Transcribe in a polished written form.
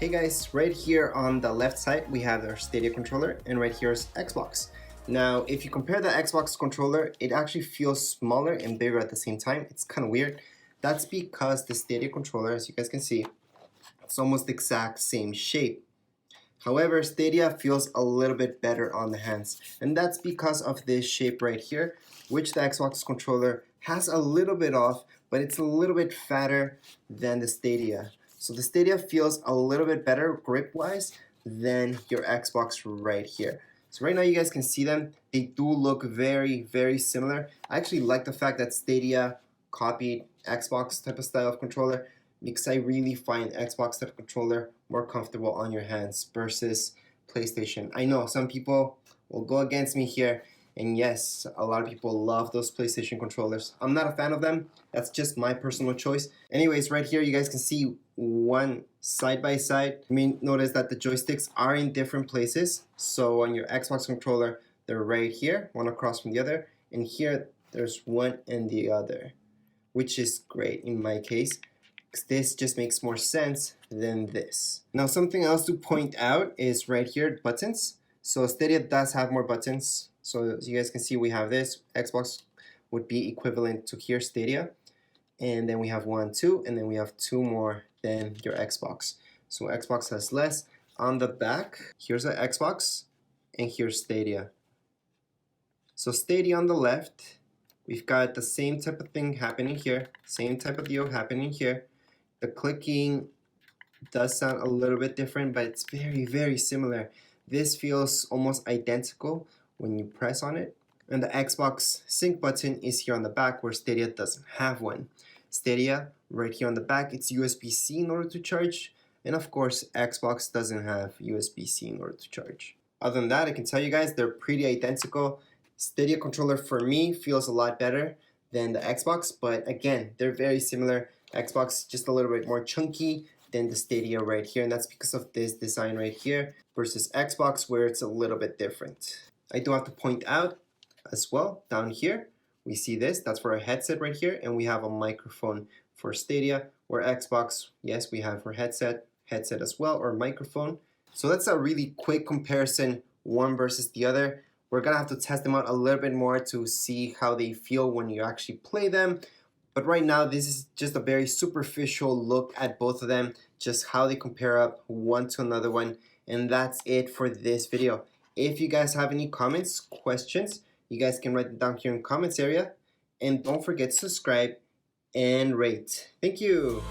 Hey guys, right here on the left side we have our Stadia controller, and right here is Xbox. Now if you compare the Xbox controller, it actually feels smaller and bigger at the same time. It's kind of weird. That's because the Stadia controller, as you guys can see, it's almost the exact same shape. However, Stadia feels a little bit better on the hands, and that's because of this shape right here, which the Xbox controller has a little bit of, but it's a little bit fatter than the Stadia. So the Stadia feels a little bit better grip-wise than your Xbox right here. So right now you guys can see them. They do look very, very similar. I actually like the fact that Stadia copied Xbox type of style of controller, because I really find Xbox type of controller more comfortable on your hands versus PlayStation. I know some people will go against me here, and yes, a lot of people love those PlayStation controllers. I'm not a fan of them. That's just my personal choice. Anyways, right here you guys can see one side by side. You may notice that the joysticks are in different places. So on your Xbox controller, they're right here, one across from the other, and here there's one in the other, which is great in my case. This just makes more sense than this. Now something else to point out is right here, buttons. So Stadia does have more buttons. So as you guys can see, we have this. Xbox would be equivalent to here, Stadia. And then we have 1, 2, and then we have 2 more than your Xbox. So Xbox has less. On the back, here's an Xbox, and here's Stadia. So Stadia on the left, we've got the same type of thing happening here, same type of deal happening here. The clicking does sound a little bit different, but it's very, very similar. This feels almost identical when you press on it. And the Xbox sync button is here on the back, where Stadia doesn't have one. Stadia, right here on the back, it's USB-C in order to charge. And of course, Xbox doesn't have USB-C in order to charge. Other than that, I can tell you guys, they're pretty identical. Stadia controller for me feels a lot better than the Xbox, but again, they're very similar. Xbox just a little bit more chunky than the Stadia right here, and that's because of this design right here versus Xbox, where it's a little bit different. I do have to point out as well, down here we see this, that's for a headset right here, and we have a microphone for Stadia, where Xbox, yes, we have for headset as well, or microphone. So that's a really quick comparison, one versus the other. We're gonna have to test them out a little bit more to see how they feel when you actually play them. But right now, this is just a very superficial look at both of them, just how they compare up one to another one. And that's it for this video. If you guys have any comments, questions, you guys can write them down here in the comments area. And don't forget to subscribe and rate. Thank you.